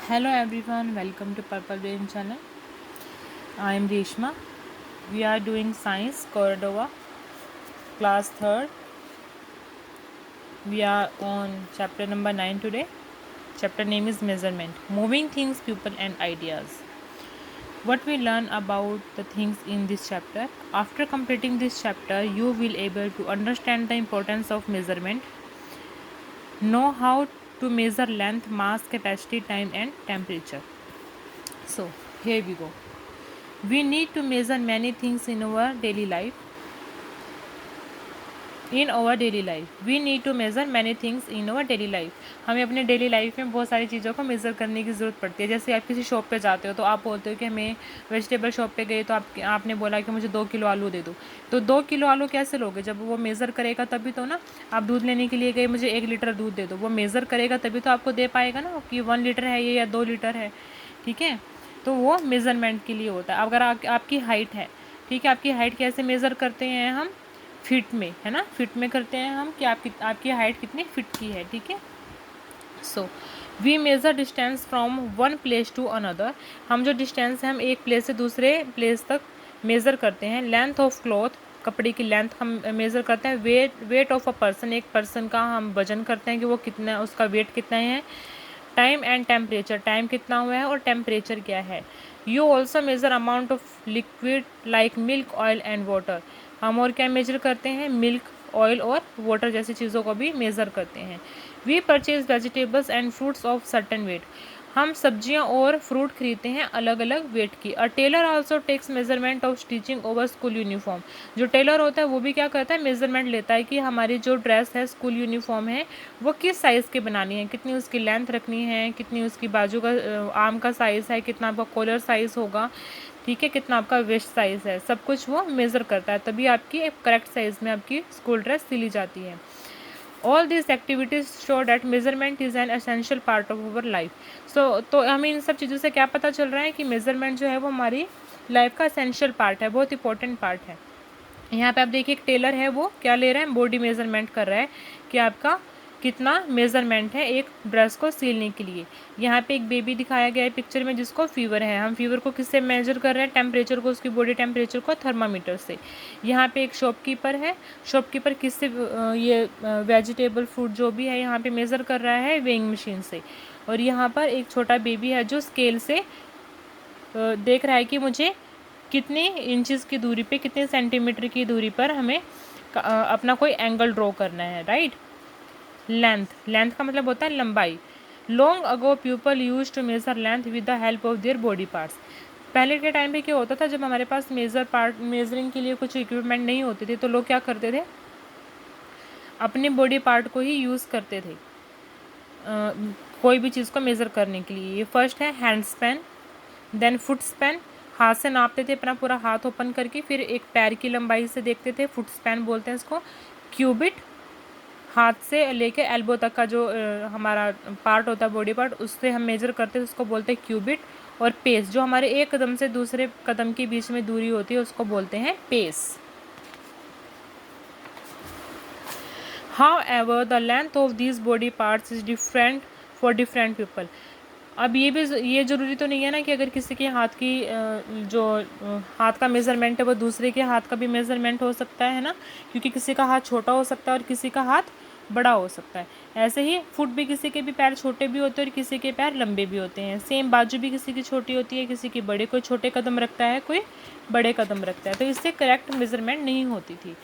Hello everyone, welcome to Purple Brain channel. I am Reshma. We are doing Science Cordova, class 3rd. We are on chapter number 9 today. Chapter name is Measurement, Moving Things, People and Ideas. What we learn about the things in this chapter. After completing this chapter, you will able to understand the importance of measurement, know how to measure length, mass, capacity, time and temperature. So, here we go. We need to measure many things in our daily life. We need to measure many things in our daily life. हमें अपने daily life में बहुत सारी चीज़ों को measure करने की ज़रूरत पड़ती है. जैसे आप किसी शॉप पे जाते हो तो आप बोलते हो कि हमें वेजिटेबल शॉप पे गए तो आपने बोला कि मुझे 2 किलो आलू दे दो. तो 2 किलो आलू कैसे लोगे? जब वो मेज़र करेगा तभी तो ना. आप दूध लेने के लिए गए, मुझे 1 लीटर दूध दे दो. वो मेज़र करेगा तभी तो आपको दे पाएगा ना कि 1 लीटर है ये या 2 लीटर है. ठीक है, तो वो मेज़रमेंट के लिए होता है. अगर आपकी हाइट है, ठीक है, आपकी हाइट कैसे मेज़र करते हैं हम? फिट में, है ना, फिट में करते हैं हम कि आपकी हाइट कितनी फिट की है. ठीक है, so we measure distance from one place to another. हम जो डिस्टेंस है हम एक प्लेस से दूसरे प्लेस तक मेज़र करते हैं. लेंथ ऑफ क्लॉथ, कपड़े की लेंथ हम मेज़र करते हैं. वेट ऑफ अ पर्सन, एक पर्सन का हम वजन करते हैं कि वो कितना, उसका वेट कितना है. टाइम एंड टेम्परेचर, टाइम कितना हुआ है और टेम्परेचर क्या है. You also measure amount of liquid like milk, oil and water. हम और क्या मेजर करते हैं? मिल्क, ऑयल और वाटर जैसी चीज़ों को भी मेज़र करते हैं. We purchase vegetables and fruits of certain weight. हम सब्जियां और फ्रूट खरीदते हैं अलग अलग वेट की. A tailor also takes measurement of stitching over school uniform. जो टेलर होता है वो भी क्या करता है? मेजरमेंट लेता है कि हमारी जो ड्रेस है, स्कूल यूनिफॉर्म है, वो किस साइज़ की बनानी है, कितनी उसकी लेंथ रखनी है, कितनी उसकी बाजू का आर्म का साइज़ है, कितना आपका कॉलर साइज़ होगा, ठीक है, कितना आपका वेस्ट साइज़ है, सब कुछ वो मेज़र करता है. तभी आपकी एक करेक्ट साइज़ में आपकी स्कूल ड्रेस सिली जाती है. All this activities show that measurement is an essential part of our life. तो हमें इन सब चीज़ों से क्या पता चल रहा है कि मेजरमेंट जो है वो हमारी लाइफ का एसेंशियल पार्ट है, बहुत इंपॉर्टेंट पार्ट है. यहाँ पे आप देखिए, एक टेलर है, वो क्या ले रहा है? बॉडी मेजरमेंट कर रहा है कि आपका कितना मेज़रमेंट है एक ड्रेस को सिलने के लिए. यहाँ पे एक बेबी दिखाया गया है पिक्चर में जिसको फीवर है. हम फीवर को किससे मेजर कर रहे हैं? टेम्परेचर को, उसकी बॉडी टेम्परेचर को थर्मामीटर से. यहाँ पे एक शॉपकीपर है. शॉपकीपर किससे ये वेजिटेबल फ्रूट जो भी है यहाँ पे मेज़र कर रहा है? वेइंग मशीन से. और यहाँ पर एक छोटा बेबी है जो स्केल से देख रहा है कि मुझे कितने इंचेस की दूरी पे, कितने सेंटीमीटर की दूरी पर हमें अपना कोई एंगल ड्रॉ करना है. राइट. लेंथ, लेंथ का मतलब होता है लंबाई. Long ago people use to measure length with the help of their body parts. पहले के टाइम पे क्या होता था? जब हमारे पास मेजरिंग के लिए कुछ इक्विपमेंट नहीं होते थे तो लोग क्या करते थे? अपने बॉडी पार्ट को ही यूज़ करते थे कोई भी चीज़ को मेज़र करने के लिए. ये फर्स्ट है hand span, then foot span. हाथ से नापते थे अपना पूरा हाथ ओपन करके, फिर एक पैर की लंबाई से देखते थे, फुट स्पैन बोलते हैं इसको. क्यूबिट, हाथ से लेके एल्बो तक का जो हमारा पार्ट होता है, बॉडी पार्ट, उससे हम मेजर करते हैं, उसको बोलते हैं क्यूबिट. और पेस, जो हमारे एक कदम से दूसरे कदम के बीच में दूरी होती है, उसको बोलते हैं pace. However, the length of these body parts is different for different people. अब ये ज़रूरी तो नहीं है ना कि अगर किसी के हाथ की जो हाथ का मेज़रमेंट है वो दूसरे के हाथ का भी मेज़रमेंट हो सकता है ना, क्योंकि किसी का हाथ छोटा हो सकता है और किसी का हाथ बड़ा हो सकता है. ऐसे ही फुट भी, किसी के भी पैर छोटे भी होते हैं और किसी के पैर लंबे भी होते हैं. सेम बाजू भी किसी की छोटी होती है, किसी की बड़े. कोई छोटे कदम रखता है, कोई बड़े कदम रखता है, तो इससे करेक्ट मेज़रमेंट नहीं होती थी.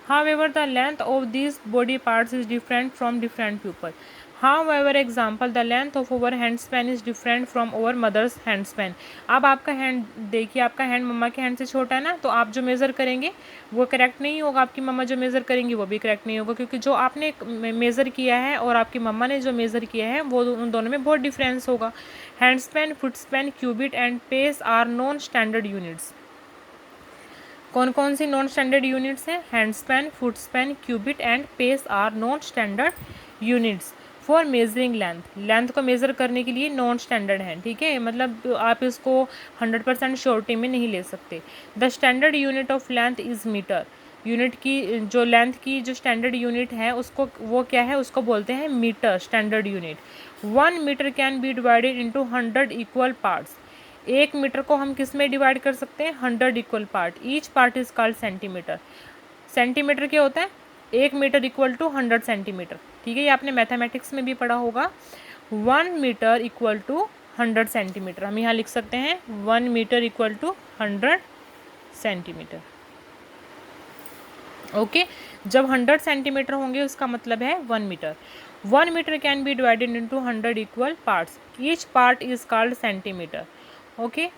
However, the length of these body parts is different from different people. However, example, the length of our hand span is different from our mother's hand span. अब आपका हैंड देखिए, आपका हैंड मम्मा के hand से छोटा है ना, तो आप जो मेज़र करेंगे वो करेक्ट नहीं होगा. आपकी मम्मा जो मेज़र करेंगी वो भी करेक्ट नहीं होगा, क्योंकि जो आपने मेज़र किया है और आपकी मम्मा ने जो मेज़र किया है वो उन दोनों में बहुत डिफरेंस होगा. Hand span, foot span, cubit and pace are non standard units. कौन कौन सी नॉन स्टैंडर्ड यूनिट्स हैं? Hand span, foot span, cubit and pace are non standard units for measuring length. Length को मेज़र करने के लिए non standard है. ठीक है, मतलब आप इसको 100% श्योरिटी में नहीं ले सकते. The standard unit of length is metre. Unit की जो लेंथ की जो स्टैंडर्ड यूनिट है उसको वो क्या है? उसको बोलते हैं metre, standard unit. 1 metre can be divided into 100 equal parts. 1 metre को हम किस में डिवाइड कर सकते हैं? 100 equal part. Each part is called centimetre. Centimetre क्या होता है? 1 मीटर इक्वल टू 100 सेंटीमीटर। ठीक है, ये आपने मैथमेटिक्स में भी पढ़ा होगा। 1 मीटर इक्वल टू 100 सेंटीमीटर। हम यहाँ लिख सकते हैं 1 metre equal to 100 centimetre. Okay, जब 100 सेंटीमीटर होंगे उसका मतलब है 1 metre. 1 metre can be divided into 100 equal parts. Each part is called centimetre. Okay,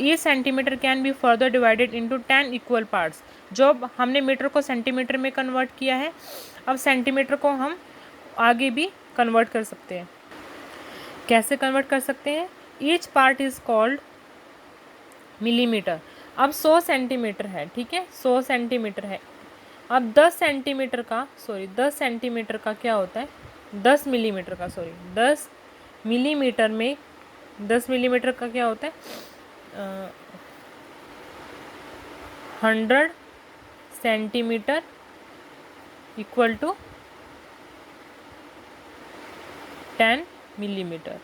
each centimetre can be further divided into 10 equal parts. जब हमने मीटर को सेंटीमीटर में convert किया है, अब सेंटीमीटर को हम आगे भी कन्वर्ट कर सकते हैं। कैसे कन्वर्ट कर सकते हैं? Each part is called millimetre. अब 100 सेंटीमीटर है, ठीक है, 100 सेंटीमीटर है। अब 10 सेंटीमीटर का 10 सेंटीमीटर का क्या होता है? 10 मिलीमीटर का 10 मिलीमीटर में 10 मिलीमीटर का क्या होता है? 100 सेंटीमीटर इक्वल टू 10 मिलीमीटर।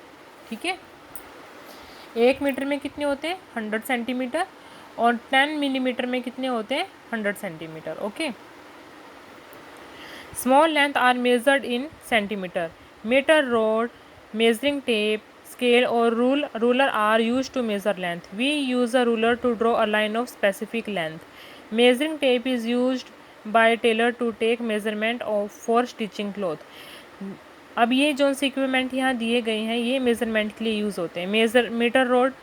ठीक है, 1 मीटर में कितने होते हैं? 100 सेंटीमीटर। और 10 मिलीमीटर में कितने होते हैं? 100 centimetre. Okay, small length are measured in centimetre. Metre, rod, measuring tape, scale or ruler are used to measure length. We use a ruler to draw a line of specific length. Measuring tape is used by tailor to take measurement of for stitching cloth. अब ये जो से equipment यहाँ दिए गए हैं ये measurement के लिए यूज़ होते हैं। मीटर रोड,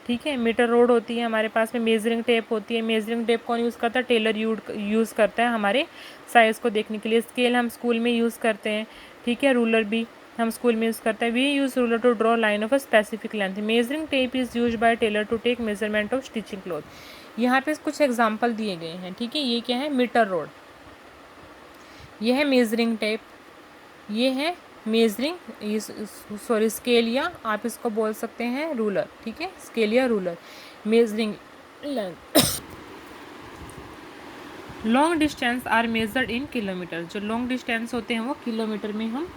ठीक है, मीटर रोड होती है हमारे पास में। मेजरिंग टेप होती है। मेजरिंग टेप कौन यूज़ करता है? टेलर यूज़ करता है हमारे साइज़ को देखने के लिए। स्केल हम स्कूल में यूज़ करते हैं, ठीक है। रूलर भी हम स्कूल में यूज़ करते हैं। We use ruler to draw line of a specific length. Measuring tape is use by tailor to take measurement of stitching cloth. यहाँ पे कुछ एग्जाम्पल दिए गए हैं, ठीक है। ये क्या है? मीटर रोड, ये है मेजरिंग टेप, ये है मेजरिंग स्केल, या आप इसको बोल सकते हैं रूलर, ठीक है, स्केल या ruler. Measuring length. Long distance are measured in kilometre. जो लॉन्ग डिस्टेंस होते हैं वो किलोमीटर में हम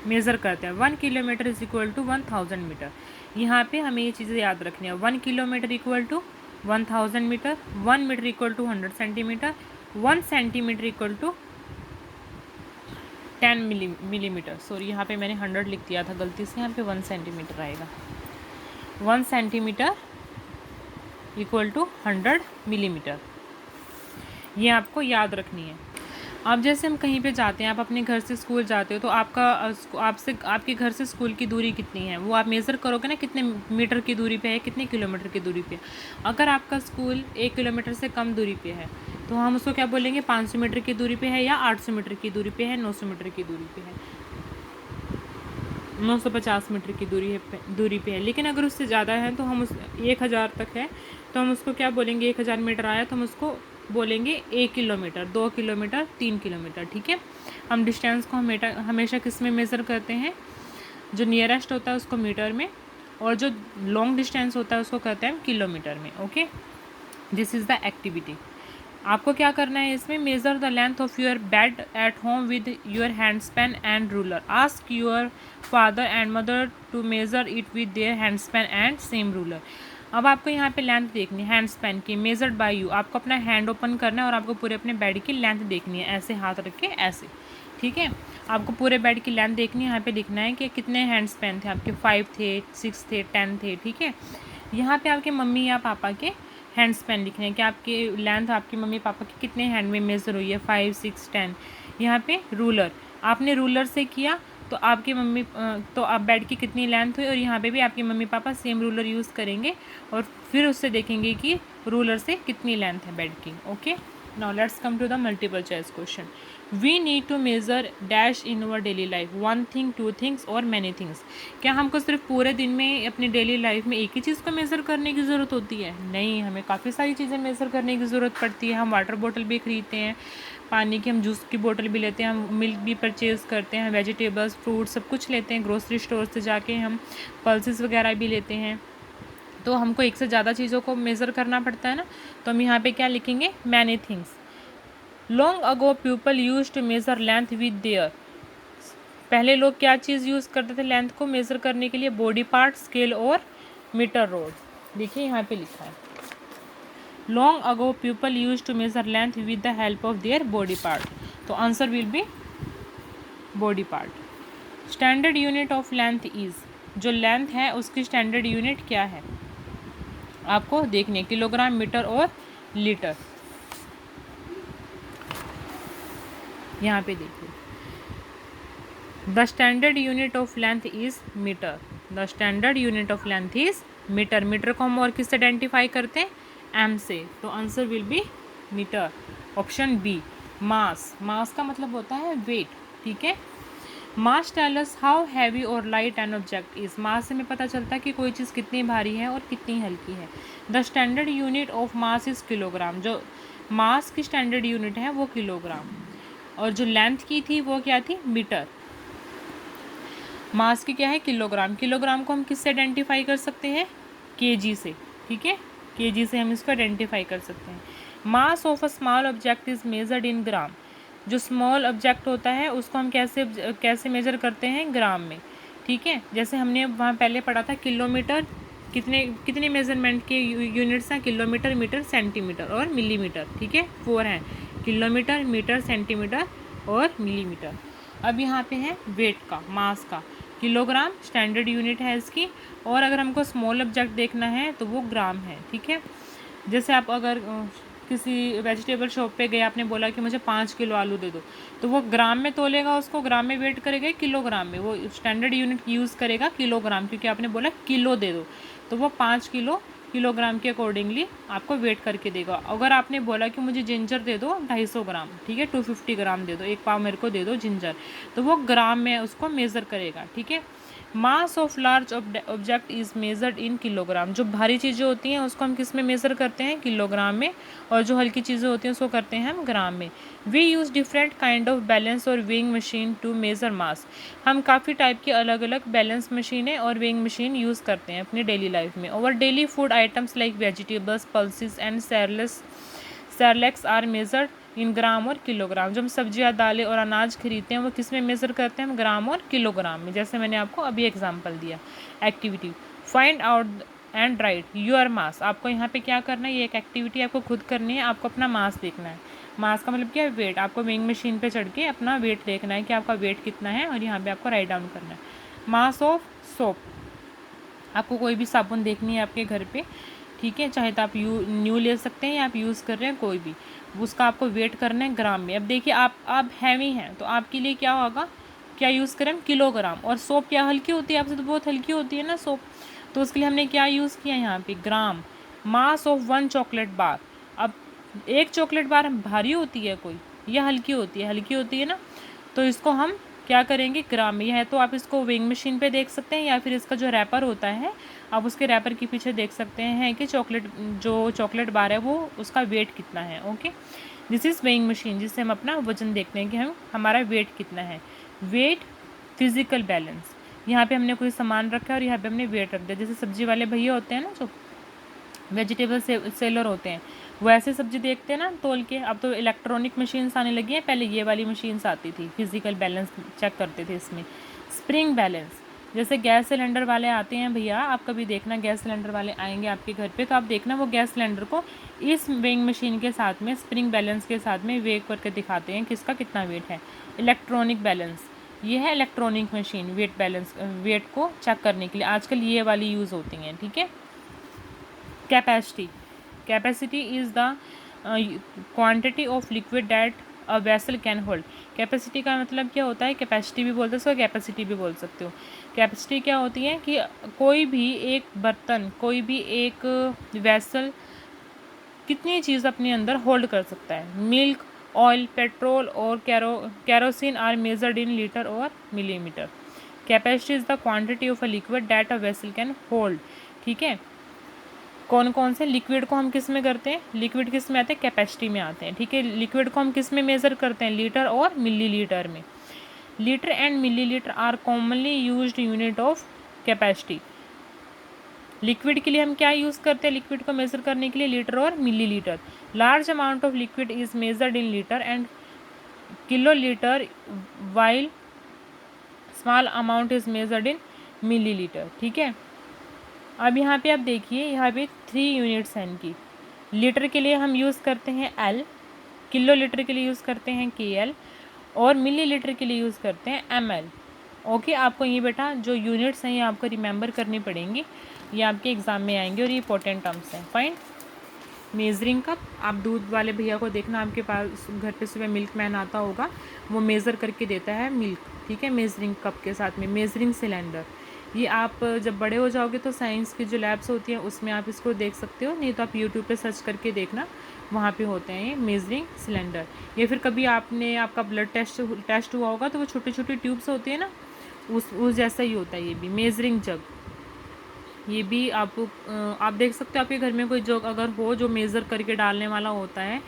मेज़र करते हैं। 1 kilometre is equal to 1000 metre. यहाँ पे हमें ये चीज़ें याद रखनी है। 1 kilometre equal to 1000 metre, 1 metre equal to 100 centimetre, 1 centimetre equal to 10 millimetre. Sorry, यहाँ पे मैंने 100 लिख दिया था गलती से, यहाँ पे 1 सेंटीमीटर आएगा। 1 सेंटीमीटर इक्वल टू 100 मिलीमीटर, ये आपको याद रखनी है। अब जैसे हम कहीं पे जाते हैं, आप अपने घर से स्कूल जाते हो तो आपके घर से स्कूल की दूरी कितनी है वो आप मेज़र करोगे ना, कितने मीटर की दूरी पे है, कितने किलोमीटर की दूरी पे है। अगर आपका स्कूल 1 किलोमीटर से कम दूरी पे है तो हम उसको क्या बोलेंगे? 500 मीटर की दूरी पे है, या 800 मीटर की दूरी पे है, 900 मीटर की दूरी पे है, 950 मीटर की दूरी पे है। लेकिन अगर उससे ज़्यादा है तो हम उस 1000 तक है तो हम उसको क्या बोलेंगे? 1000 मीटर आया तो हम उसको बोलेंगे 1 किलोमीटर, 2 किलोमीटर, 3 किलोमीटर, ठीक है। हम डिस्टेंस को हमेशा किस में मेज़र करते हैं? जो नियरेस्ट होता है उसको मीटर में, और जो लॉन्ग डिस्टेंस होता है उसको कहते हैं किलोमीटर में। Okay, this is the activity. आपको क्या करना है इसमें? Measure the length of your bed at home with your hand span and ruler. Ask your father and mother to measure it with their hand span and same ruler. अब आपको यहाँ पे length देखनी है हैंड स्पैन की, measured by you. आपको अपना hand open करना है और आपको पूरे अपने बेड की लेंथ देखनी है, ऐसे हाथ रख के ऐसे, ठीक है। आपको पूरे बेड की लेंथ देखनी है। यहाँ पे लिखना है कि कितने हैंड स्पैन थे आपके, 5 थे, 6 थे, 10 थे, ठीक है। यहाँ पे आपके मम्मी या पापा के हैंड स्पैन लिखने हैं कि आपकी लेंथ आपकी मम्मी पापा की कितने हैंड में मेज़र हुई है, 5, 6, 10। यहाँ पे रूलर, आपने रूलर से किया तो तो आप बेड की कितनी लेंथ हुई, और यहाँ पे भी आपके mummy papa same ruler use करेंगे और फिर उससे देखेंगे कि रूलर से कितनी लेंथ है बेड की। Okay, now let's come to the multiple choice question. We need to measure dash in our daily life, 1 thing, 2 things और मैनी थिंग्स। क्या हमको सिर्फ पूरे दिन में अपनी डेली लाइफ में एक ही चीज़ को मेज़र करने की ज़रूरत होती है? नहीं, हमें काफ़ी सारी चीज़ें मेज़र करने की ज़रूरत पड़ती है। हम वाटर बॉटल भी खरीदते हैं, पानी की, हम जूस की बोतल भी लेते हैं, हम मिल्क भी परचेज़ करते हैं, वेजिटेबल्स, फ्रूट सब कुछ लेते हैं ग्रोसरी स्टोर से जाके, हम पल्सेस वगैरह भी लेते हैं। तो हमको एक से ज़्यादा चीज़ों को मेज़र करना पड़ता है ना, तो हम यहाँ पे क्या लिखेंगे? Many things. Long ago people use to measure length with their पहले लोग क्या चीज़ यूज़ करते थे लेंथ को मेज़र करने के लिए? बॉडी पार्ट, स्केल और मीटर रोड। देखिए यहाँ पे लिखा है, long ago people use to measure length with the help of their body part. तो answer will be body part. Standard unit of length is, जो लेंथ है उसकी स्टैंडर्ड यूनिट क्या है आपको देखने, किलोग्राम, मीटर और लीटर। यहाँ पे देखिए, the standard unit of length is metre. The standard unit of length is metre. Metre को हम और किससे आइडेंटिफाई करते हैं? एम से। तो answer will be metre. Option B. Mass, mass का मतलब होता है वेट, ठीक है। Mass tell us how heavy और light an object is. Mass से हमें पता चलता है कि कोई चीज़ कितनी भारी है और कितनी हल्की है। The standard unit of mass is kilogram. जो मास की स्टैंडर्ड यूनिट है वो किलोग्राम, और जो लेंथ की थी वो क्या थी? मीटर। मास की क्या है? किलोग्राम। किलोग्राम को हम किससे आइडेंटिफाई कर सकते हैं? केजी से, ठीक है। केजी से हम इसको आइडेंटिफाई कर सकते हैं। Mass of a small object is measured in gram. जो स्मॉल ऑब्जेक्ट होता है उसको हम कैसे मेजर करते हैं? ग्राम में, ठीक है। जैसे हमने वहाँ पहले पढ़ा था किलोमीटर, कितने कितने मेजरमेंट के यूनिट्स हैं? किलोमीटर, मीटर, सेंटीमीटर और मिलीमीटर, ठीक है। 4 हैं, किलोमीटर, मीटर, सेंटीमीटर और मिलीमीटर। अब यहाँ पे है वेट का, मास का। किलोग्राम स्टैंडर्ड यूनिट है इसकी, और अगर हमको स्मॉल ऑब्जेक्ट देखना है तो वो ग्राम है, ठीक है। जैसे आप अगर किसी वेजिटेबल शॉप पे गए, आपने बोला कि मुझे 5 किलो आलू दे दो, तो वो ग्राम में तोलेगा, उसको ग्राम में वेट करेगा, किलोग्राम में। वो स्टैंडर्ड यूनिट यूज़ करेगा किलोग्राम, क्योंकि आपने बोला किलो दे दो, तो वो 5 किलो किलोग्राम के अकॉर्डिंगली आपको वेट करके देगा। अगर आपने बोला कि मुझे जिंजर दे दो 250 ग्राम, ठीक है, 250 ग्राम दे दो, 1 पाव मेरे को दे दो जिंजर, तो वो ग्राम में उसको मेज़र करेगा, ठीक है। Mass of large object is measured in kilogram. जो भारी चीज़ें होती हैं उसको हम किस में मेज़र करते हैं? किलोग्राम में। और जो हल्की चीज़ें होती हैं उसको करते हैं हम ग्राम में। We use different kind of balance और weighing machine to measure mass. हम काफ़ी टाइप की अलग अलग बैलेंस मशीनें और वेइंग मशीन यूज़ करते हैं अपनी डेली लाइफ में। और daily food items like vegetables, pulses and cereals are measured in gram और किलोग्राम। जो हम सब्जियां, दालें और अनाज खरीदते हैं वो किस में मेज़र करते हैं? हम ग्राम और किलोग्राम में। जैसे मैंने आपको अभी एग्जांपल दिया। Activity, find out and right your मास। आपको यहाँ पे क्या करना है? ये एक एक्टिविटी आपको खुद करनी है। आपको अपना मास देखना है। मास का मतलब क्या है? वेट। आपको वेइंग मशीन पे चढ़ के अपना वेट देखना है कि आपका वेट कितना है, और यहाँ पे आपको राइट डाउन करना है। मास ऑफ सोप, आपको कोई भी साबुन देखनी है आपके घर पे, ठीक है, चाहे तो आप न्यू ले सकते हैं या आप यूज़ कर रहे हैं कोई भी, उसका आपको वेट करना है ग्राम में। अब देखिए आप हैवी हैं तो आपके लिए क्या होगा? क्या यूज़ करें हम? किलोग्राम। और सोप क्या हल्की होती है? आपसे तो बहुत हल्की होती है ना सोप, तो उसके लिए हमने क्या यूज़ किया यहाँ पे? Gram. Mass of 1 chocolate bar. अब एक चॉकलेट बार भारी होती है कोई, या हल्की होती है? हल्की होती है ना, तो इसको हम क्या करेंगे? ग्राम में। यह है तो आप इसको वेइंग मशीन पे देख सकते हैं, या फिर इसका जो रैपर होता है आप उसके रैपर के पीछे देख सकते हैं कि जो चॉकलेट बार है वो उसका वेट कितना है। Okay, this is weighing machine, जिससे हम अपना वजन देखते हैं कि हमारा वेट कितना है। Weight, physical balance. यहाँ पे हमने कोई सामान रखा है और यहाँ पे हमने वेट रख दिया। जैसे सब्जी वाले भैया होते हैं ना, जो वेजिटेबल सेलर होते हैं, वो ऐसे सब्जी देखते हैं ना तोल के। अब तो इलेक्ट्रॉनिक मशीन्स आने लगी हैं, पहले ये वाली मशीन्स आती थी, फिजिकल बैलेंस चेक करते थे इसमें। स्प्रिंग बैलेंस, जैसे गैस सिलेंडर वाले आते हैं भैया, आप कभी देखना गैस सिलेंडर वाले आएंगे आपके घर पे, तो आप देखना वो गैस सिलेंडर को इस वेइंग मशीन के साथ में, स्प्रिंग बैलेंस के साथ में वेट करके दिखाते हैं कि इसका कितना वेट है। इलेक्ट्रॉनिक बैलेंस, ये है electronic machine weight balance, weight को चेक करने के लिए आजकल ये वाली यूज़ होती हैं, ठीक है। Capacity, capacity is the quantity of liquid that a vessel can hold. Capacity का मतलब क्या होता है? कैपेसिटी भी बोलते हो, कैपेसिटी भी बोल सकते हो। कैपेसिटी क्या होती है कि कोई भी एक बर्तन, कोई भी एक वेसल कितनी चीज़ अपने अंदर होल्ड कर सकता है। मिल्क, ऑयल, पेट्रोल और kerosene are measured in litre और millimetre. Capacity is the quantity of a liquid that a vessel can hold, ठीक है। कौन कौन से लिक्विड को हम किस में करते हैं? लिक्विड किस में आते हैं? कैपेसिटी में आते हैं, ठीक है। लिक्विड को हम किस में मेज़र करते हैं? लीटर और मिलीलीटर में। Litre and millilitre are commonly used unit of capacity. Liquid के लिए हम क्या यूज़ करते हैं? लिक्विड को मेज़र करने के लिए लीटर और millilitre. Large amount of liquid is measured in litre and kilo litre, while small amount is measured in millilitre, ठीक है। अब यहाँ पे आप देखिए, यहाँ पे 3 यूनिट्स हैं इनकी। लीटर के लिए हम यूज़ करते हैं एल, किलो लीटर के लिए यूज़ करते हैं KL, और मिली लीटर के लिए यूज़ करते हैं ML। ओके, आपको ये बेटा जो यूनिट्स हैं ये आपको रिमेंबर करनी पड़ेंगी, ये आपके एग्ज़ाम में आएंगे और ये इंपॉर्टेंट टर्म्स हैं। फाइन। मेज़रिंग कप, आप दूध वाले भैया को देखना, आपके पास घर पे सुबह मिल्क मैन आता होगा, वो मेज़र करके देता है मिल्क, ठीक है, मेज़रिंग कप के साथ में। मेज़रिंग सिलेंडर, ये आप जब बड़े हो जाओगे तो साइंस की जो लैब्स होती हैं उसमें आप इसको देख सकते हो, नहीं तो आप यूट्यूब पे सर्च करके देखना, वहाँ पे होते हैं ये मेज़रिंग सिलेंडर। या फिर कभी आपका ब्लड टेस्ट हुआ होगा तो वो छोटी छोटी ट्यूब्स होती है ना, उस जैसा ही होता है ये भी। मेज़रिंग जग, ये भी आप देख सकते हो, आपके घर में कोई जग अगर हो जो मेज़र करके डालने वाला होता है,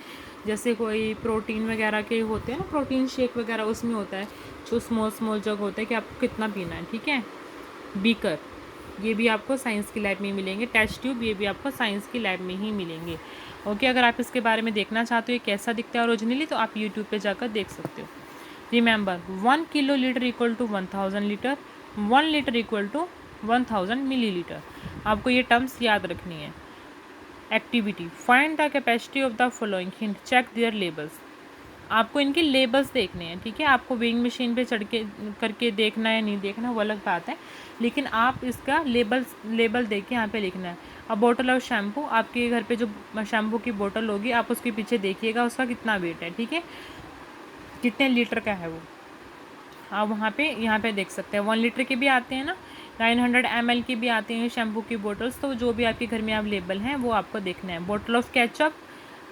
जैसे कोई प्रोटीन वगैरह के होते हैं ना, प्रोटीन शेक वगैरह, उसमें होता है जो स्मॉल जग होता है कि आपको कितना पीना है, ठीक है। बीकर, ये भी आपको साइंस की लैब में ही मिलेंगे। टेस्ट ट्यूब, ये भी आपको साइंस की लैब में ही मिलेंगे। ओके, अगर आप इसके बारे में देखना चाहते हो ये कैसा दिखता है ओरिजिनली, तो आप यूट्यूब पे जाकर देख सकते हो। Remember, 1 kilolitre equal to 1000 litre, 1 litre equal to 1000 millilitre. आपको ये टर्म्स याद रखनी है। Activity, find the capacity of the following hint, check their labels. आपको इनके लेबल्स देखने हैं, ठीक है। आपको वेइंग मशीन पे चढ़ के करके देखना है नहीं देखना वो अलग बात है, लेकिन आप इसका लेबल देख के यहाँ पे लिखना है। अब बॉटल ऑफ शैम्पू, आपके घर पे जो शैम्पू की बोतल होगी आप उसके पीछे देखिएगा उसका कितना वेट है, ठीक है, कितने लीटर का है वो, आप यहाँ पे देख सकते हैं। 1 लीटर के भी आते हैं ना, 900 ml के भी आते हैं शैम्पू की बोटल्स, तो जो भी आपके घर में अवेलेबल हैं वो आपको देखना है। Bottle of ketchup,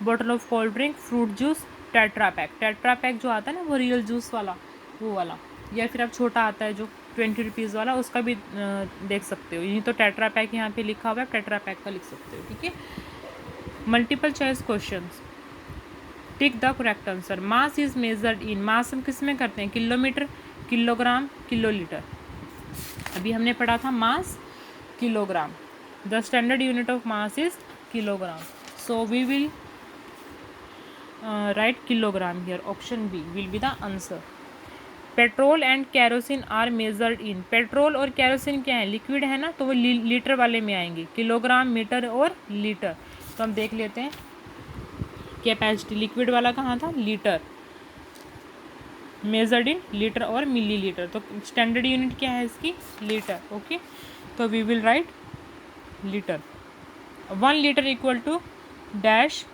bottle of cold drink, fruit juice, tetra pack जो आता है ना वो रियल जूस वाला, वो वाला, या फिर आप छोटा आता है जो 20 रुपीज़ वाला, उसका भी देख सकते हो। यही तो टेट्रा पैक यहाँ पे लिखा हुआ है, टेट्रा पैक का लिख सकते हो, ठीक है। Multiple choice question, tick the correct answer. Mass is measured in, mass हम किस में करते हैं, किलोमीटर, किलोग्राम, किलोलीटर। अभी हमने पढ़ा था mass kilogram, the standard unit of mass is kilogram, so we will write kilogram here, option B will be the answer. Petrol and kerosene are measured in, petrol और kerosene क्या है, liquid है ना, तो वो लीटर वाले में आएंगे, किलोग्राम, मीटर और लीटर। तो हम देख लेते हैं कैपेसिटी, लिक्विड वाला कहाँ था, लीटर, मेजर्ड इन लीटर और मिली लीटर, तो स्टैंडर्ड यूनिट क्या है इसकी, लीटर। ओके, तो we will write litre. 1 litre equal to dash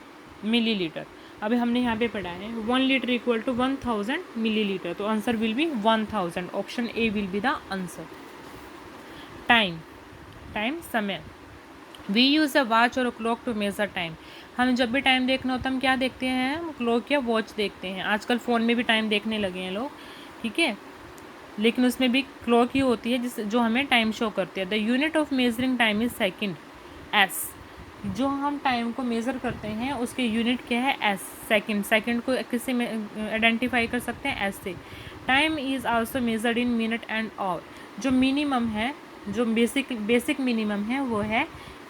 millilitre. अभी हमने यहाँ पे पढ़ा है 1 litre equal to 1000 millilitre, तो answer will be 1000, option A will be the answer. Time समय, वी यूज़ अ वॉच और क्लॉक टू मेजर टाइम। हम जब भी टाइम देखना होता है हम क्या देखते हैं, क्लॉक या वॉच देखते हैं। आजकल फ़ोन में भी टाइम देखने लगे हैं लोग, ठीक है, लेकिन उसमें भी क्लॉक ही होती है जो हमें टाइम शो करती है। The unit of measuring time is second, S. जो हम टाइम को मेज़र करते हैं उसके यूनिट क्या है, एस, सेकेंड को किससे आइडेंटिफाई कर सकते हैं, एस से। Time is also measured in minute and hour. जो मिनिमम है, जो बेसिक मिनिमम है वो है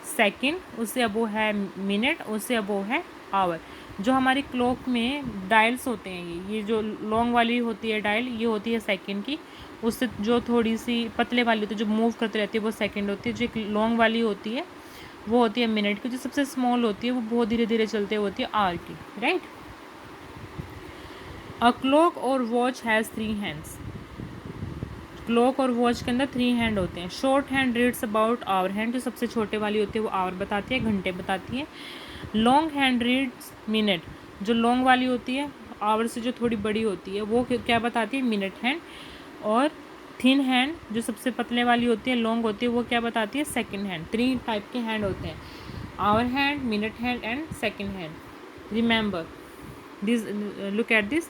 सेकंड, उससे अबो है मिनट, उससे अबो है आवर। जो हमारी क्लॉक में डायल्स होते हैं, ये जो लॉन्ग वाली होती है डायल, ये होती है सेकंड की। उससे जो थोड़ी सी पतले वाली होती है जो मूव करती रहती है वो सेकंड होती है। जो एक लॉन्ग वाली होती है वो होती है मिनट की। जो सबसे स्मॉल होती है वो बहुत धीरे धीरे चलते होती है आवर की, राइट। अ क्लॉक और वॉच हैज़ 3 हैंड्स, क्लॉक और वॉच के अंदर 3 हैंड होते हैं। Short hand reads about hour hand, जो सबसे छोटे वाली होती है वो आवर बताती है, घंटे बताती है। लॉन्ग हैंड रीड्स मिनट, जो लॉन्ग वाली होती है आवर से जो थोड़ी बड़ी होती है वो क्या बताती है, मिनट हैंड। और थिन हैंड, जो सबसे पतले वाली होती है लॉन्ग होती है, वो क्या बताती है, सेकंड हैंड। 3 टाइप के हैंड होते हैं, hour hand, minute hand and second hand. Remember this, look at this,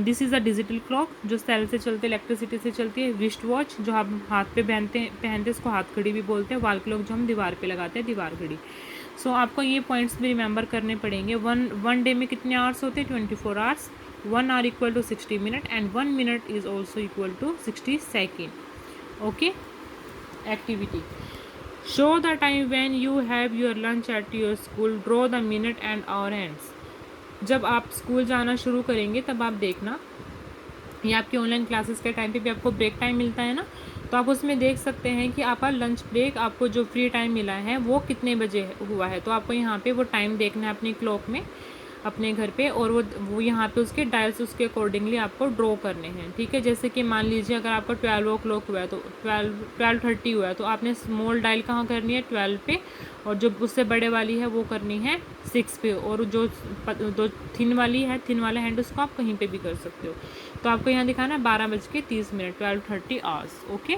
this is a digital clock जो सेल से चलती है, इलेक्ट्रिसिटी से चलती है। रिस्ट वॉच जो हम हाथ पे पहनते इसको हाथ घड़ी भी बोलते हैं। वॉल क्लॉक जो हम दीवार पे लगाते हैं, दीवार घड़ी। सो आपको ये पॉइंट्स भी रिमेंबर करने पड़ेंगे। वन डे में कितने आवर्स होते हैं, 24 hours. 1 hour equal to 60 minute and 1 minute is also equal to 60 second. Okay, activity, show the time when you have your lunch at your school, draw the minute and hour hands. जब आप school जाना शुरू करेंगे तब आप देखना या आपकी ऑनलाइन क्लासेस के टाइम पे भी आपको ब्रेक टाइम मिलता है ना, तो आप उसमें देख सकते हैं कि आपका लंच ब्रेक, आपको जो फ्री टाइम मिला है वो कितने बजे हुआ है। तो आपको यहाँ पे वो टाइम देखना है अपनी क्लॉक में अपने घर पे, और वो यहाँ पे उसके डायल्स उसके अकॉर्डिंगली आपको ड्रॉ करने हैं, ठीक है। जैसे कि मान लीजिए अगर आपका 12 o'clock हुआ है तो 12:30 हुआ है, तो आपने स्मॉल डायल कहाँ करनी है 12 पे, और जो उससे बड़े वाली है वो करनी है 6 पे, और जो थिन वाली है, थिन वाला हैंड, उसको आप कहीं पे भी कर सकते हो। तो आपको यहाँ दिखाना है 12:30, 12:30 आवर्स, ओके।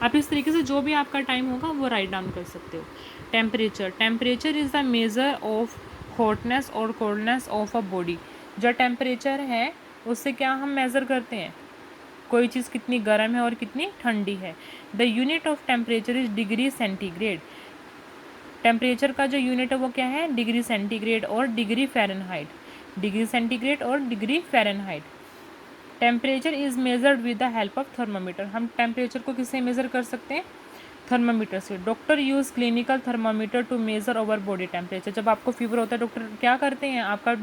आप इस तरीके से जो भी आपका टाइम होगा वो राइट डाउन कर सकते हो। Temperature is the measure of hotness और कोल्डनेस ऑफ अ बॉडी। जो टेम्परेचर है उससे क्या हम मेज़र करते हैं, कोई चीज़ कितनी गर्म है और कितनी ठंडी है। The unit of temperature is degree centigrade. Temperature का जो यूनिट है वो क्या है, डिग्री सेंटीग्रेड और डिग्री फ़ारेनहाइट। डिग्री सेंटीग्रेड और degree Fahrenheit. Temperature is measured with the help of thermometer. हम टेम्परेचर को किससे मेज़र कर सकते हैं, थर्मामीटर से। Doctor use clinical thermometer to measure over body temperature. जब आपको फीवर होता है डॉक्टर क्या करते हैं, आपका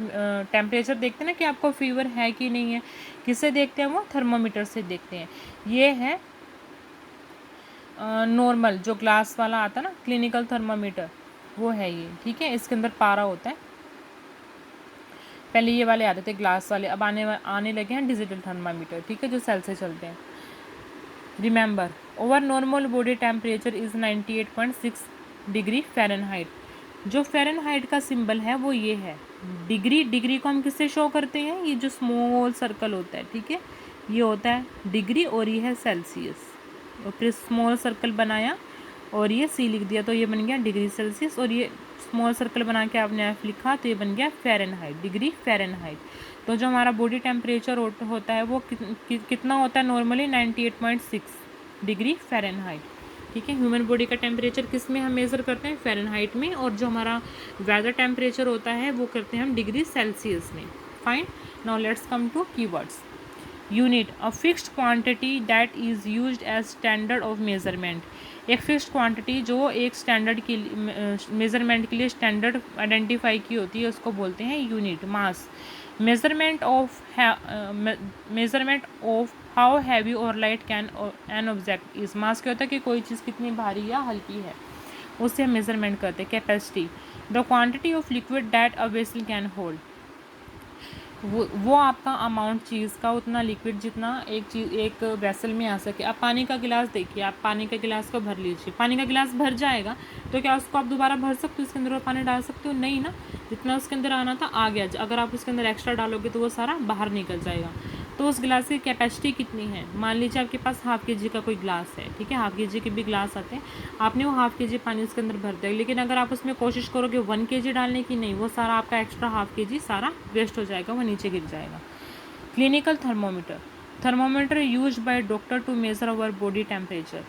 टेम्परेचर देखते हैं ना कि आपको फीवर है कि नहीं है। किससे देखते हैं, वो थर्मामीटर से देखते हैं। ये है नॉर्मल जो ग्लास वाला आता है ना क्लिनिकल थर्मामीटर, वो है ये, ठीक है। इसके अंदर पारा होता है। पहले ये वाले आते थे ग्लास वाले, अब आने लगे हैं डिजिटल थर्मामीटर, ठीक है, जो सेल से चलते हैं। Remember, over normal body temperature is 98.6 degree Fahrenheit. जो फ़ारेनहाइट का सिंबल है वो ये है। डिग्री को हम किससे शो करते हैं, ये जो स्मॉल सर्कल होता है, ठीक है, ये होता है डिग्री, और ये है सेल्सियस। और फिर स्मॉल सर्कल बनाया और ये सी लिख दिया, तो ये बन गया डिग्री सेल्सियस, और ये स्मॉल सर्कल बना के आपने एफ लिखा, तो ये बन गया फ़ारेनहाइट, डिग्री फ़ारेनहाइट। तो जो हमारा बॉडी टेम्परेचर होता है वो कितना होता है नॉर्मली, 98.6 डिग्री फ़ारेनहाइट, ठीक है। ह्यूमन बॉडी का टेम्परेचर किस में हम मेज़र करते हैं, फ़ारेनहाइट में, और जो हमारा वेदर टेम्परेचर होता है वो करते हैं हम डिग्री सेल्सियस में। Fine. Now let's come to keywords. Unit, a fixed quantity that is used as standard of measurement. एक फिक्स्ड क्वांटिटी जो एक स्टैंडर्ड की मेजरमेंट के लिए स्टैंडर्ड आइडेंटिफाई की होती है उसको बोलते हैं unit. Mass, measurement of how heavy और light can an object is. Mass क्या होता है कि कोई चीज़ कितनी भारी या हल्की है, उससे हम मेजरमेंट करते हैं। Capacity, the quantity of liquid that a vessel can hold. वो आपका अमाउंट चीज़ का, उतना लिक्विड जितना एक वेसल में आ सके। आप पानी का गिलास देखिए, आप पानी के गिलास को भर लीजिए, पानी का गिलास भर जाएगा, तो क्या उसको आप दोबारा भर सकते हो, उसके अंदर और पानी डाल सकते हो, नहीं ना। जितना उसके अंदर आना था आ गया, अगर आप उसके अंदर एक्स्ट्रा डालोगे तो वो सारा बाहर निकल जाएगा। तो उस गिलास की कैपेसिटी कितनी है, मान लीजिए आपके पास ½ kg का कोई ग्लास है, ठीक है, ½ kg के भी ग्लास आते हैं, आपने वो ½ kg पानी उसके अंदर भर दिया, लेकिन अगर आप उसमें कोशिश करोगे 1 kg डालने की, नहीं, वो सारा आपका एक्स्ट्रा ½ kg सारा वेस्ट हो जाएगा, वो नीचे गिर जाएगा। Clinical thermometer, thermometer use by doctor to measure our body temperature.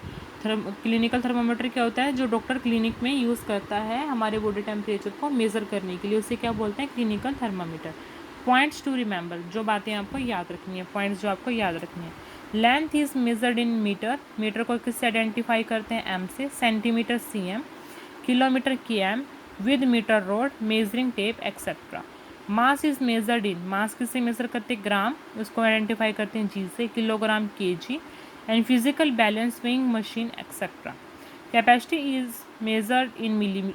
Clinical thermometer क्या होता है, जो डॉक्टर क्लिनिक में यूज़ करता है हमारे बॉडी टेम्परेचर को मेज़र करने के लिए, उसे क्या बोलते हैं, clinical thermometer. Points to remember, जो बातें आपको याद रखनी है, पॉइंट्स जो आपको याद रखनी है। Length is measured in metre, metre को किससे आइडेंटिफाई करते हैं, एम से। Centimetre cm, kilometre km, with metre rod, measuring tape etcetera. Mass is measured in, mass किससे मेजर करते हैं, ग्राम, उसको आइडेंटिफाई करते हैं जी से। Kilogram kg, and physical balance weighing machine etcetera. Capacity is measured in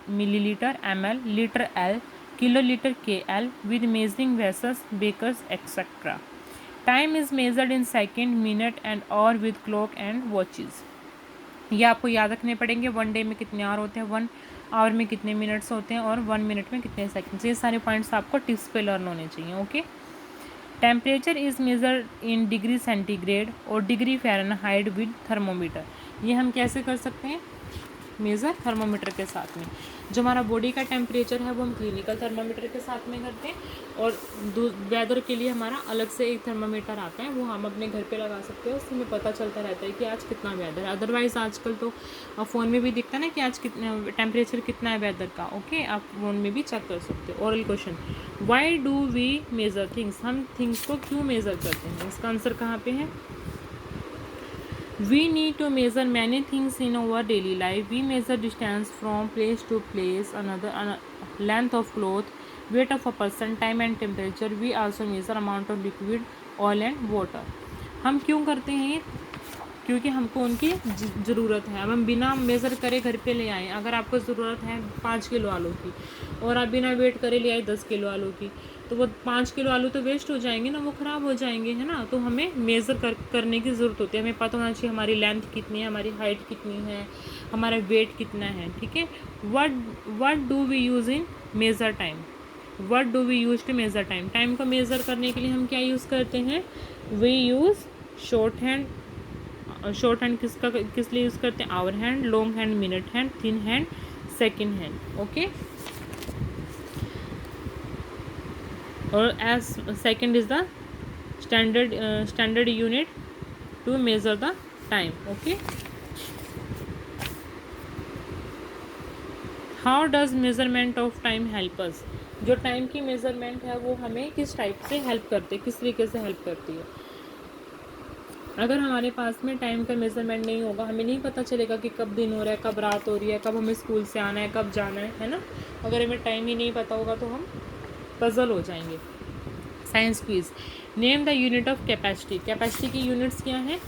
millilitre ml, litre L, kiloliter KL, with measuring vessels, bakers, etc. Time is measured in second, minute and hour with clock and watches. ये आपको याद रखने पड़ेंगे। 1 day में कितने our होते हैं, 1 our में कितने मिनट्स होते हैं, और 1 मिनट में कितने सेकंड्स। ये सारे पॉइंट्स आपको टिप्स पे लर्न होने चाहिए, okay. Temperature is measured in degree centigrade और डिग्री फ़ारेनहाइट विद थर्मोमीटर। ये हम कैसे कर सकते हैं, मेज़र थर्मोमीटर के साथ में। जो हमारा बॉडी का टेम्परेचर है वो हम क्लिनिकल थर्मोमीटर के साथ में करते हैं, और वेदर के लिए हमारा अलग से एक थर्मोमीटर आता है, वो हम अपने घर पे लगा सकते हैं, उससे हमें पता चलता रहता है कि आज कितना वेदर है। अदरवाइज़ आजकल तो फ़ोन में भी दिखता है ना कि आज कितना टेम्परेचर कितना है वेदर का, ओके, आप फ़ोन में भी चेक कर सकते हो। Oral question, why do we measure things, हम थिंग्स को क्यों मेज़र करते हैं, इसका आंसर कहाँ पे है। We need to measure many things in our daily life. We measure distance from place to place, length of cloth, weight of a person, time and temperature. We also measure amount of liquid, oil and water. हम क्यों करते हैं ये? क्योंकि हमको उनकी ज़रूरत है। अब हम बिना मेज़र करे घर पे ले आए, अगर आपको ज़रूरत है 5 किलो आलू की और आप बिना वेट करे ले आए 10 किलो आलू की, तो वो 5 किलो आलू तो वेस्ट हो जाएंगे ना, वो ख़राब हो जाएंगे, है ना। तो हमें मेज़र करने की ज़रूरत होती है। हमें पता होना चाहिए हमारी लेंथ कितनी है, हमारी हाइट कितनी है, हमारा वेट कितना है, ठीक है। What do we use in measure time? What do we use to measure time? Time को मेज़र करने के लिए हम क्या यूज़ करते हैं? We use short hand. Short hand किस लिए यूज़ करते हैं? Hour hand, long hand minute hand, thin hand second hand, okay. और as second is the standard unit to measure the time, okay. How does measurement of time help अस? जो time की measurement है वो हमें किस type से help करती है, किस तरीके से हेल्प करती है? अगर हमारे पास में टाइम का मेजरमेंट नहीं होगा, हमें नहीं पता चलेगा कि कब दिन हो रहा है, कब रात हो रही है, कब हमें स्कूल से आना है, कब जाना है ना। अगर हमें टाइम ही नहीं पता होगा तो हम पजल हो जाएंगे। Science quiz. Name the unit of capacity. Capacity की यूनिट्स क्या हैं?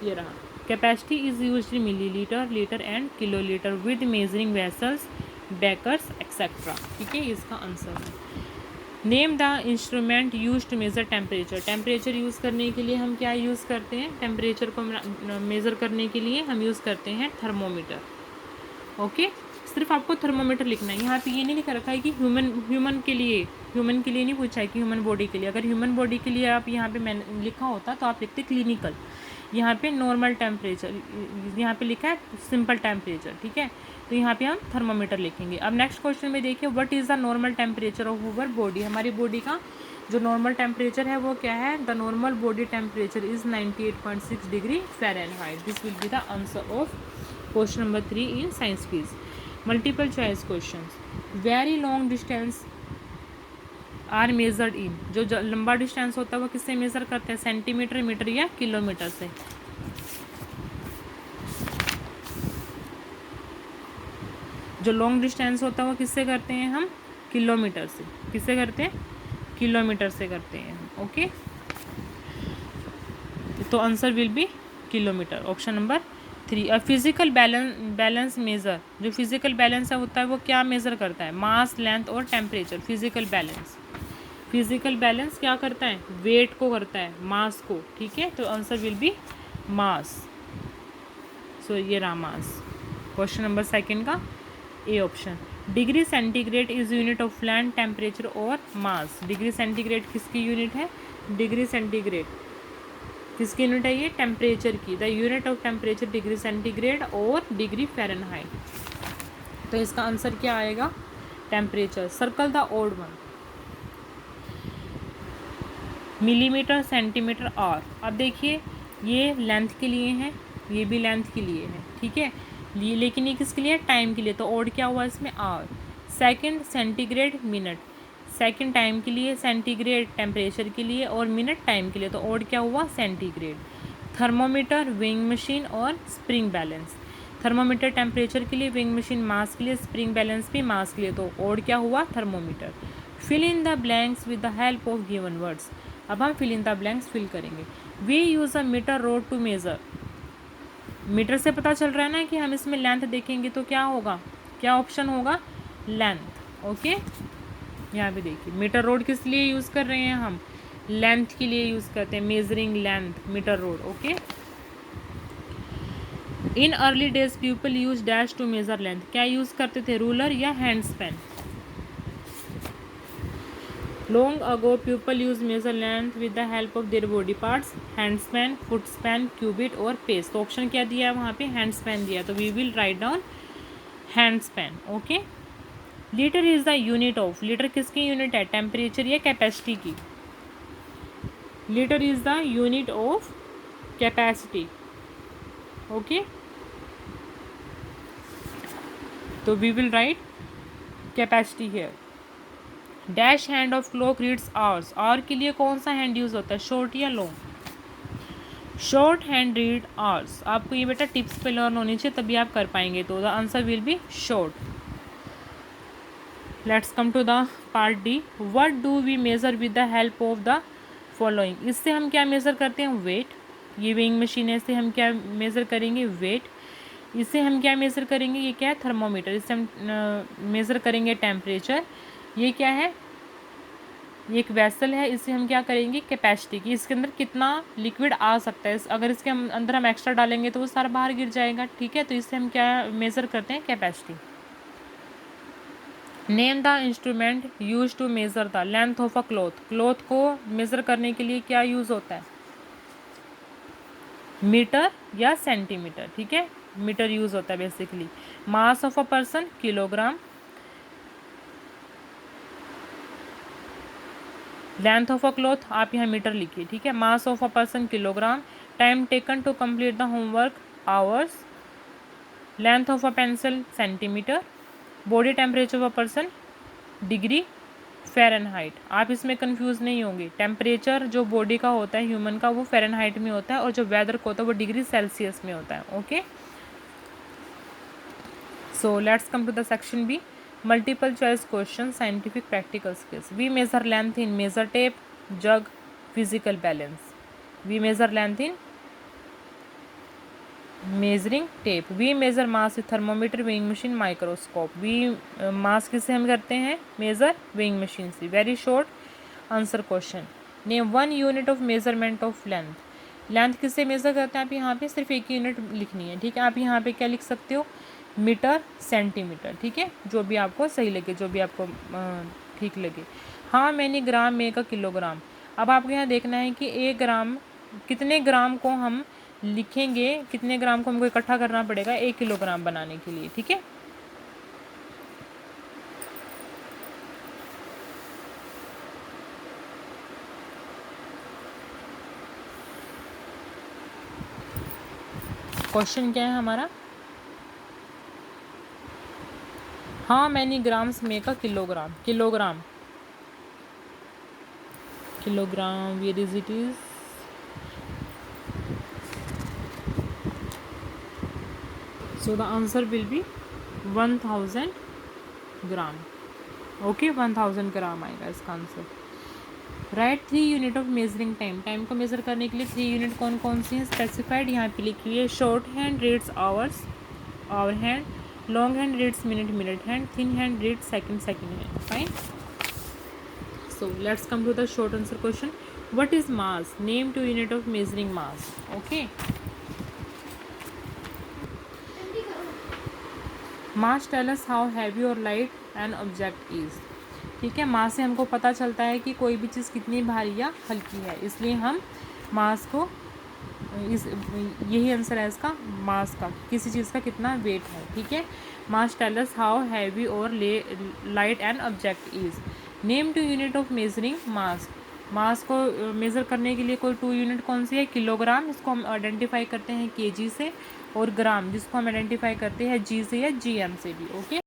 ये रहा। Capacity is used in millilitre, litre and kilolitre with measuring vessels, beakers etcetera, ठीक है, इसका आंसर है। Name the instrument use to measure temperature. Temperature use करने के लिए हम क्या यूज़ करते हैं? टेम्परेचर को मेज़र करने के लिए हम यूज़ करते हैं थर्मोमीटर, ओके। सिर्फ आपको थर्मोमीटर लिखना है, यहाँ पे ये नहीं लिखा रखा है कि ह्यूमन के लिए नहीं पूछा है कि ह्यूमन बॉडी के लिए। अगर ह्यूमन बॉडी के लिए आप यहाँ पे मैंने लिखा होता तो आप लिखते क्लिनिकल। यहाँ पे नॉर्मल टेम्परेचर, यहाँ पे लिखा है सिंपल टेम्परेचर, ठीक है। तो यहाँ पे हम थर्मोमीटर लिखेंगे। अब नेक्स्ट क्वेश्चन में देखिए, what is the normal temperature of our body? हमारी बॉडी का जो नॉर्मल टेम्परेचर है वो क्या है? The normal body temperature is 98.6 degree Fahrenheit. This will be the answer of question number 3 in science quiz. Multiple choice questions. Very long distance are measured in. जो लंबा distance होता है वो किससे मेज़र करते हैं? सेंटीमीटर, मीटर या kilometre से? जो लॉन्ग डिस्टेंस होता है वो किससे करते हैं हम? किलोमीटर से। किससे करते हैं? किलोमीटर से करते हैं हम, ओके। तो answer will B kilometre, option number 3। Physical balance measure. जो फिजिकल बैलेंस है होता है वो क्या मेज़र करता है? मास, लेंथ और टेम्परेचर। फिजिकल बैलेंस क्या करता है? वेट को करता है, मास को, ठीक है। तो answer will be mass. So ये रहा मास, क्वेश्चन नंबर 2 का A option. Degree centigrade is unit of land temperature और मास। डिग्री सेंटीग्रेड किसकी यूनिट है? डिग्री सेंटीग्रेड किसकी यूनिट है? ये टेम्परेचर की। The unit of temperature degree centigrade और डिग्री फ़ारेनहाइट। तो इसका आंसर क्या आएगा? Temperature. Circle the odd one. Millimetre, centimetre, hour. अब देखिए ये लेंथ के लिए है, ये भी लेंथ के लिए है, ठीक है। लेकिन ये किसके लिए? टाइम के लिए। तो ओड क्या हुआ इसमें? Hour. Second centigrade, minute. Second time के लिए, सेंटीग्रेड टेम्परेचर के लिए और मिनट टाइम के लिए। तो ओड क्या हुआ? सेंटीग्रेड। थर्मोमीटर, विंग मशीन और स्प्रिंग बैलेंस। थर्मोमीटर टेम्परेचर के लिए, विंग मशीन मास के लिए, स्प्रिंग बैलेंस भी मास के लिए। तो ओड क्या हुआ? Thermometer. Fill in the blanks with the help of given words. अब हम fill in the blanks fill करेंगे। We use a metre rod to measure. Metre से पता चल रहा है ना कि हम इसमें लेंथ देखेंगे तो क्या होगा? क्या ऑप्शन होगा? Length, okay. यहाँ पे देखिए मीटर रोड किस लिए यूज़ कर रहे हैं हम? लेंथ के लिए यूज़ करते हैं, measuring length, metre rod, okay. In early days people use dash to measure length. क्या यूज़ करते थे? रूलर या hand span? Long ago people use measure length with the help of their body parts, hand span, foot span, cubit और pace. तो option क्या दिया है वहाँ पे? हैंड स्पैन दिया। तो we will write down hand span, okay. Litre is the unit of. Litre किसकी यूनिट है? टेम्परेचर या कैपेसिटी की? Litre is the unit of capacity, okay. तो we will write capacity here. Dash hand of clock reads hours. Hour के लिए कौन सा hand use होता है? शॉर्ट या long? Short hand read hours. आपको ये बेटा टिप्स पे लर्न होनी चाहिए तभी आप कर पाएंगे। तो the answer will be short. Let's come to the part D. What do we measure with the help of the following. इससे हम क्या मेज़र करते हैं? वेट। ये वेइंग मशीन है, इससे हम क्या मेज़र करेंगे? वेट। इससे हम क्या मेज़र करेंगे? ये क्या है? थर्मोमीटर। इससे हम मेज़र करेंगे टेम्परेचर। ये क्या है? ये एक वेसल है, इससे हम क्या करेंगे? कैपेसिटी की, इसके अंदर कितना लिक्विड आ सकता है। अगर इसके अंदर हम एक्स्ट्रा डालेंगे तो वो सारा बाहर गिर जाएगा, ठीक है। तो इससे हम क्या मेज़र करते हैं? Capacity. Name the instrument use to measure the length of a cloth. Cloth को मेज़र करने के लिए क्या यूज़ होता है? मीटर या सेंटीमीटर, ठीक है। मीटर यूज़ होता है basically. Mass of a person, kilogram. Length of a cloth आप यहाँ मीटर लिखिए, ठीक है। Mass of a person, kilogram. Time taken to complete the homework, hours. Length of a pencil, centimetre. Body temperature of a person, degree, Fahrenheit. आप इसमें confuse नहीं होंगे। Temperature जो बॉडी का होता है ह्यूमन का, वो फ़ारेनहाइट में होता है, और जो वेदर का होता है वो डिग्री सेल्सियस में होता है। Okay, so let's come to the section B, multiple choice question, scientific practical skills. We measure length in measure tape, jug, physical balance. We measure length in measuring tape. We measure mass with thermometer, weighing machine, microscope. We mass किससे हम करते हैं? Measure weighing machine से। Very short answer question. Name one unit of measurement of length. Length किससे measure करते हैं? आप यहाँ पे सिर्फ एक यूनिट लिखनी है, ठीक है। आप यहाँ पे क्या लिख सकते हो? मीटर, सेंटीमीटर, ठीक है। जो भी आपको सही लगे, जो भी आपको ठीक लगे। हाँ मैनी ग्राम में का किलोग्राम। अब आपको यहाँ देखना है कि एक ग्राम, कितने ग्राम को हम लिखेंगे, कितने ग्राम को हमको इकट्ठा करना पड़ेगा 1 किलोग्राम बनाने के लिए, ठीक है। क्वेश्चन क्या है हमारा? हाँ मैनी ग्राम्स में का kilogram. Kilogram, kilogram, where is it is? So the answer will be 1000 gram. Okay, 1000 gram आएगा इसका answer. Right 3 unit of measuring time. Time को मेजर करने के लिए 3 यूनिट कौन कौन सी हैं? स्पेसिफाइड यहाँ पे लिखी हुई है। Short hand reads hours, hour hand. Long hand reads minute, minute hand. Thin hand reads second, second hand. Fine. So let's come to the short answer question. What is mass? Name 2 unit of measuring mass. Okay. Mass tell us how heavy or light an object is. ठीक है, मास से हमको पता चलता है कि कोई भी चीज़ कितनी भारी या हल्की है, इसलिए हम मास को यही आंसर है इसका, मास का, किसी चीज़ का कितना वेट है, ठीक है। Mass tell us how heavy और light an object is. Name 2 unit of measuring mass. Mass को मेज़र करने के लिए कोई 2 यूनिट कौन सी है? किलोग्राम, इसको हम आइडेंटिफाई करते हैं केजी से, और ग्राम जिसको हम आइडेंटिफाई करते हैं जी से या जीएम से भी। ओके।